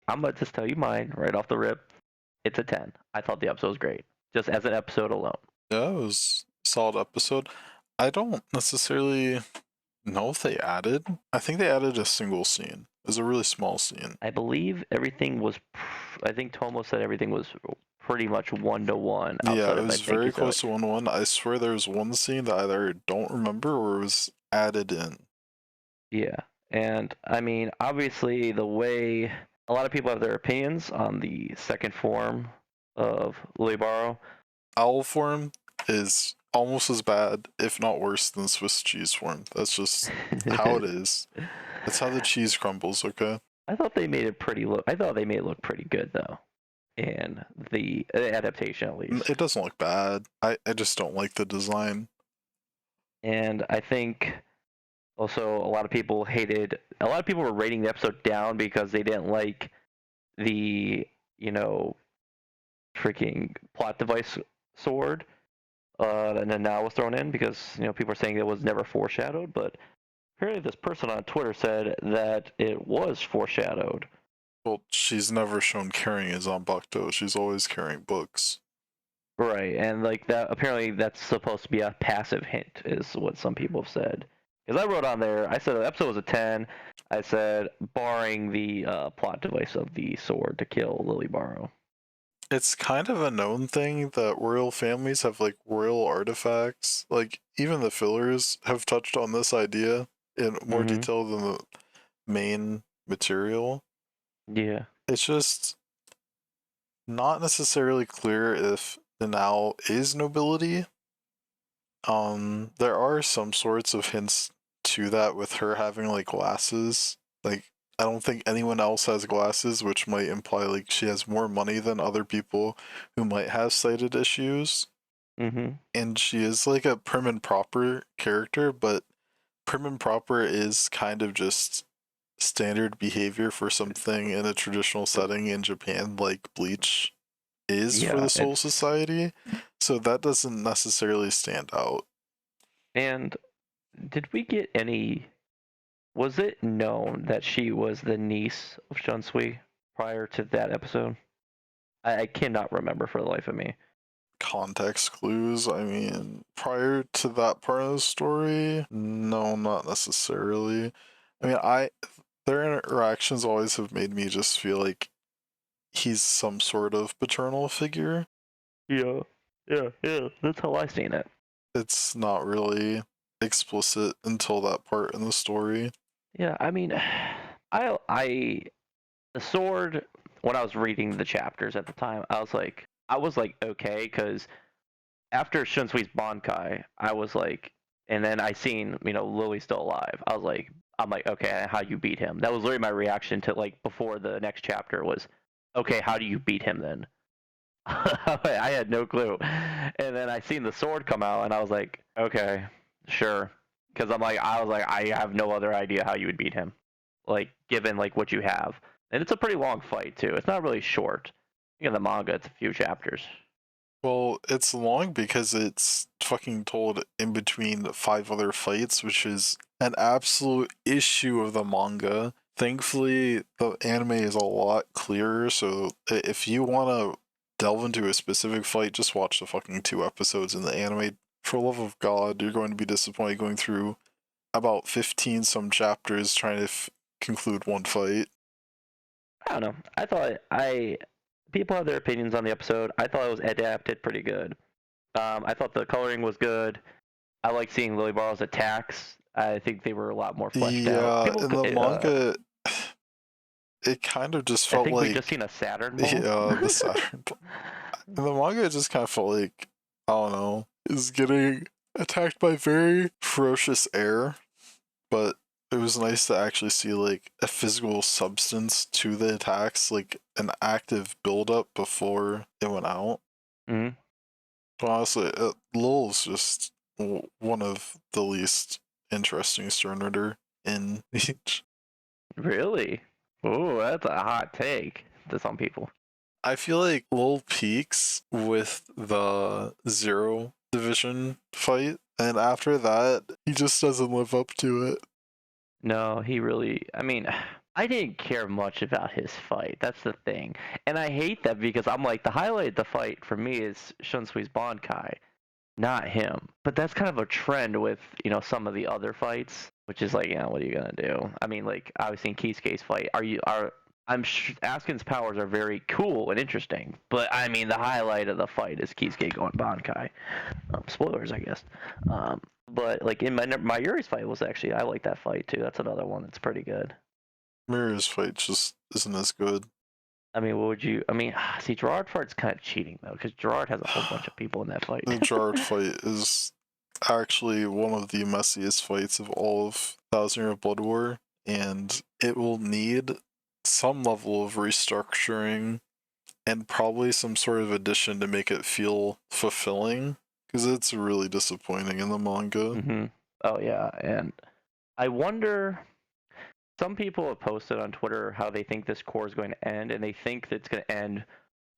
I'm gonna just tell you mine right off the rip. It's a 10. I thought the episode was great, just as an episode alone. Yeah, it was a solid episode. I don't necessarily know if they added. I think they added a single scene. It was a really small scene. I believe everything was. I think Tomo said everything was pretty much 1-to-1 Yeah, outside it of I was think he very said close like to 1-1. I swear there was one scene that I either don't remember or was added in. yeah. And I mean, obviously, the way a lot of people have their opinions on the second form of Lily. Owl form is almost as bad, if not worse, than Swiss cheese form. That's just how it is. That's how the cheese crumbles, okay? I thought they made it pretty look. I thought they made it look pretty good though, in the adaptation at least. It doesn't look bad. I just don't like the design. And I think also a lot of people hated. A lot of people were rating the episode down because they didn't like the you know freaking plot device sword. And then now was thrown in because people are saying it was never foreshadowed, but apparently this person on Twitter said that it was foreshadowed. Well, she's never shown carrying a Zanbakuto. She's always carrying books. Right, and like that apparently that's supposed to be a passive hint, is what some people have said. Because I wrote on there, I said the episode was a 10. I said barring the plot device of the sword to kill Lily Barrow. It's kind of a known thing that royal families have like royal artifacts. Like even the fillers have touched on this idea in more Mm-hmm. detail than the main material. Yeah. It's just not necessarily clear if the now is nobility. There are some sorts of hints to that with her having like glasses. Like I don't think anyone else has glasses, which might imply like she has more money than other people who might have sighted issues. Mm-hmm. And she is like a prim and proper character, but prim and proper is kind of just standard behavior for something in a traditional setting in Japan, like Bleach is for Yeah, the Soul it's Society. So that doesn't necessarily stand out. and did we get any was it known that she was the niece of Shunsui prior to that episode? I cannot remember for the life of me. Context clues, I mean, prior to that part of the story, no, not necessarily. I mean, their interactions always have made me just feel like he's some sort of paternal figure. Yeah, yeah. That's how I seen it. It's not really explicit until that part in the story. Yeah, I mean, I the sword. When I was reading the chapters at the time, I was like okay, because after Shunsui's Bankai, I was like, and then I seen Lily's still alive. I'm like, okay, how you beat him? That was literally my reaction to like before the next chapter was, okay, how do you beat him then? I had no clue. And then I seen the sword come out, and I was like, okay, sure. Because I was like, I have no other idea how you would beat him, like given like what you have. And it's a pretty long fight too. It's not really short. In the manga, it's a few chapters. Well, it's long because it's fucking told in between 5 other fights, which is an absolute issue of the manga. Thankfully, the anime is a lot clearer, so if you want to delve into a specific fight, just watch the fucking 2 episodes in the anime. For the love of God, you're going to be disappointed going through about 15 some chapters trying to conclude one fight. I don't know. I thought I people have their opinions on the episode. I thought it was adapted pretty good. I thought the coloring was good. I like seeing Lily Barrow's attacks. I think they were a lot more fleshed out. Yeah, in the manga, it kind of just I felt think we just like, seen a Saturn move. yeah, the Saturn. In the manga, it just kind of felt like, I don't know, is getting attacked by very ferocious air, but it was nice to actually see like a physical substance to the attacks, like an active buildup before it went out. Mm-hmm. But honestly, Lil's just one of the least interesting Sternritter in each. Really? Oh, that's a hot take to some people. I feel like Lil peaks with the Zero Division fight, and after that, he just doesn't live up to it. No, he really. I mean, I didn't care much about his fight. That's the thing. And I hate that because I'm like, the highlight of the fight for me is Shunsui's Bankai, not him. But that's kind of a trend with, some of the other fights, which is like, what are you gonna do? I mean, like, obviously in Kisuke's fight, Askin's powers are very cool and interesting, but I mean, the highlight of the fight is Kisuke going Bankai. Spoilers, I guess. But like in my Yuri's fight was actually, I like that fight too. That's another one that's pretty good. Mirror's fight just isn't as good. I mean, what would you? I mean, see, Gerard fight's kind of cheating though, because Gerard has a whole bunch of people in that fight. The Gerard fight is actually one of the messiest fights of all of Thousand Year Blood War, and it will need some level of restructuring and probably some sort of addition to make it feel fulfilling, because it's really disappointing in the manga. Mm-hmm. Oh yeah, and I wonder. Some people have posted on Twitter how they think this core is going to end, and they think that it's going to end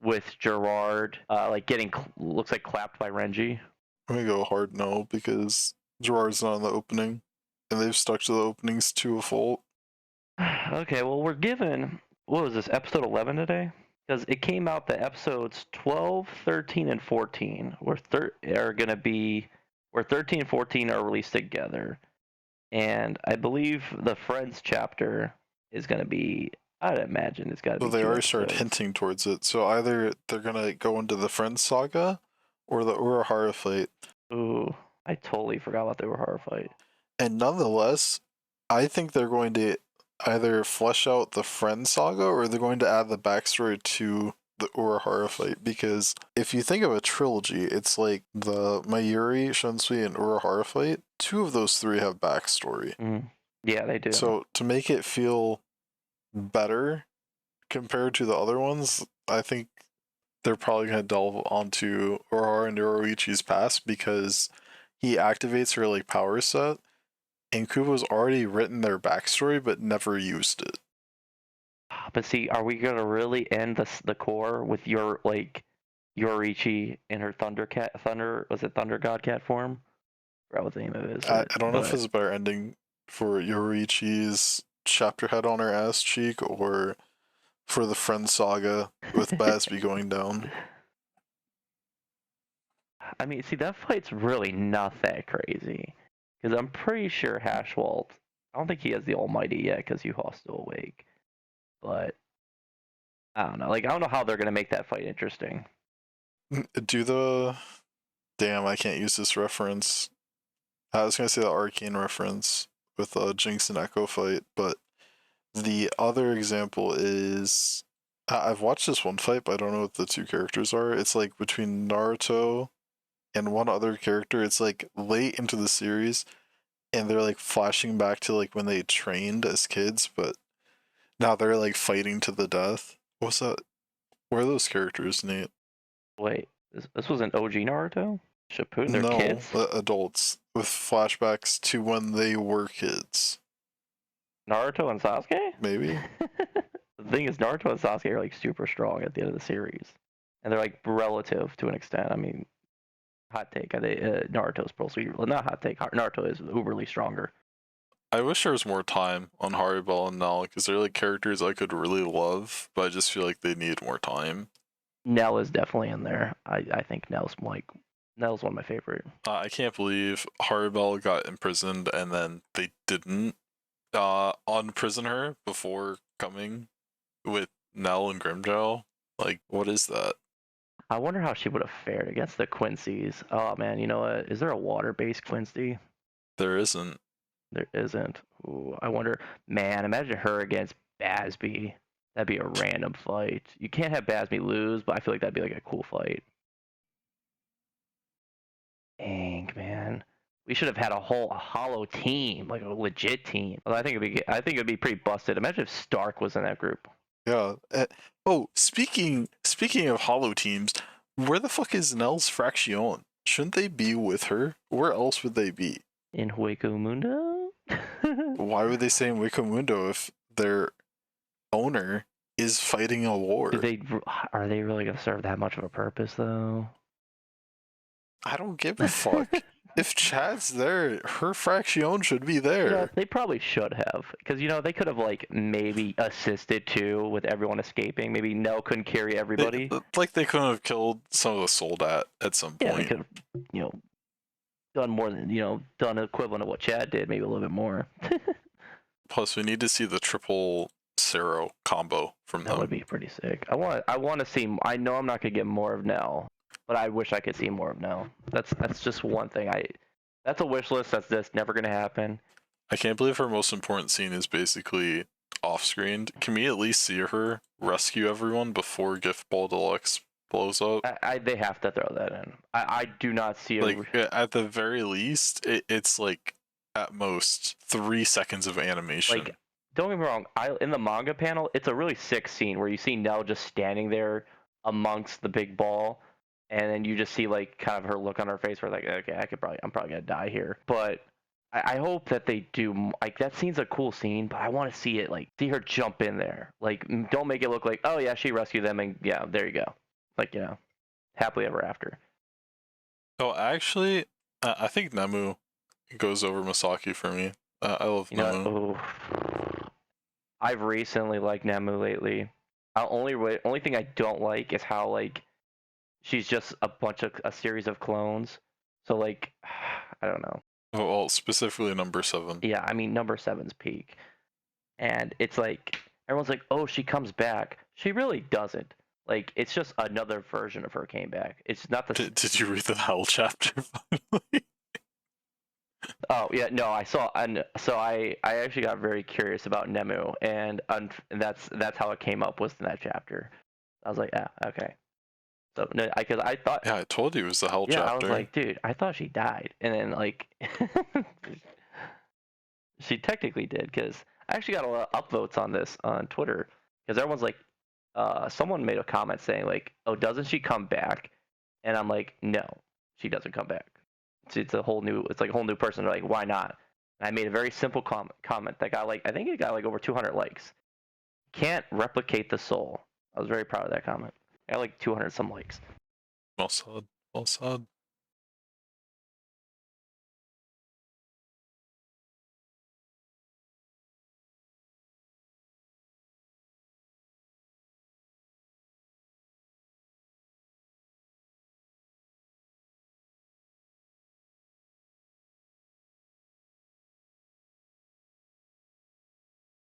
with Gerard, like getting looks like clapped by Renji. I'm gonna go hard no, because Gerard's not in the opening, and they've stuck to the openings to a fault. Okay, well we're given what was this episode 11 today? Because it came out that episodes 12, 13, and 14 are going to be where 13 and 14 are released together. And I believe the Friends chapter is going to be, I'd imagine it's got to So be they two already started episodes. hinting towards it. So either they're gonna go into the Friends saga, or the Urahara fight. Ooh, I totally forgot about the Urahara fight. And nonetheless, I think they're going to either flesh out the Friends saga, or they're going to add the backstory to the Urahara fight. Because if you think of a trilogy, it's like the Mayuri, Shunsui, and Urahara fight. Two of those three have backstory. Mm. Yeah, they do. So to make it feel better compared to the other ones, I think they're probably going to delve onto Urahara and Yoruichi's past, because he activates her like power set, and Kubo's already written their backstory but never used it. But see, are we going to really end the core with Yoriichi in her Thunder God Cat form? I forgot what the name of it is, I don't know if but it's a better ending for Yoruichi's chapter head on her ass cheek, or for the Friend saga with Basby going down. I mean, see, that fight's really not that crazy. Because I'm pretty sure Hashwalt, I don't think he has the Almighty yet because Yuha's still awake. But, I don't know. Like, I don't know how they're going to make that fight interesting. Do the. Damn, I can't use this reference. I was going to say the Arcane reference with Jinx and Echo fight, but the other example is. I've watched this one fight, but I don't know what the two characters are. It's like between Naruto and one other character. It's like late into the series, and they're like flashing back to like when they trained as kids, but now they're like fighting to the death. What's that? Where are those characters, Nate? Wait, this was an OG Naruto? Shippuden? They're No, kids? adults with flashbacks to when they were kids. Naruto and Sasuke? Maybe. The thing is, Naruto and Sasuke are like super strong at the end of the series. And they're like relative to an extent. I mean, hot take. Naruto's probably, well, not hot take. Naruto is uberly stronger. I wish there was more time on Haribel and Null, because they're like characters I could really love, but I just feel like they need more time. Nell is definitely in there. I think Nell's one of my favorite. I can't believe Haribel got imprisoned and then they didn't unprison her before coming with Nell and Grimjow. Like, what is that? I wonder how she would have fared against the Quincy's. Oh man, you know what? Is there a water-based Quincy? There isn't. There isn't. Ooh, I wonder. Man, imagine her against Basby. That'd be a random fight. You can't have Basby lose, but I feel like that'd be like a cool fight. Dang, man. We should have had a hollow team, like a legit team. Well, I think it'd be pretty busted. Imagine if Stark was in that group. Yeah. Oh, speaking of hollow teams, where the fuck is Nell's Fraction? Shouldn't they be with her? Where else would they be? In Hueco Mundo? Why would they stay in Wikomundo if their owner is fighting a war? Are they really gonna serve that much of a purpose though? I don't give a fuck. If Chad's there, her fraction should be there. They probably should have, because they could have like maybe assisted too with everyone escaping. Maybe Nell couldn't carry everybody. Like they couldn't have killed some of the soldat at some Yeah, they point. could have, done more than done equivalent of what Chad did, maybe a little bit more. Plus, we need to see the triple Sero combo from That would them. be pretty sick. I want to see. I know I'm not gonna get more of Nell, but I wish I could see more of Nell. That's just one thing. That's a wish list. That's just never gonna happen. I can't believe her most important scene is basically off-screen. Can we at least see her rescue everyone before Gift Ball Deluxe blows up? They have to throw that in. I do not see a. Like at the very least, it's like at most 3 seconds of animation. Like, don't get me wrong. In the manga panel, it's a really sick scene where you see Nell just standing there amongst the big ball, and then you just see like kind of her look on her face where like, okay, I'm probably gonna die here. But I hope that they do. Like, that scene's a cool scene, but I want to see it, like, see her jump in there. Like, don't make it look like, oh yeah, she rescued them, and yeah, there you go. Like, happily ever after. Oh, actually, I think Nemu goes over Masaki for me. I love Nemu. Oh, I've recently liked Nemu lately. Only thing I don't like is how, like, she's just a series of clones. So, like, I don't know. Well, specifically number 7. Yeah, I mean, number seven's peak, and it's like everyone's like, oh, she comes back. She really doesn't. Like, it's just another version of her came back. It's not the. Did you read the Hell chapter finally? Oh yeah, no, I saw, and so I actually got very curious about Nemu, and that's how it came up, was in that chapter. I was like, yeah, okay. So no, because I thought, Yeah, I told you it was the Hell yeah, chapter. I was like, dude, I thought she died, and then like, she technically did, because I actually got a lot of upvotes on this on Twitter, because everyone's like, someone made a comment saying like, oh, doesn't she come back? And I'm like, no, she doesn't come back. It's like a whole new person. They're like, why not? And I made a very simple comment that got like, I think it got like over 200 likes. Can't replicate the soul. I was very proud of that comment. I got like 200 some likes. Well said. Well said.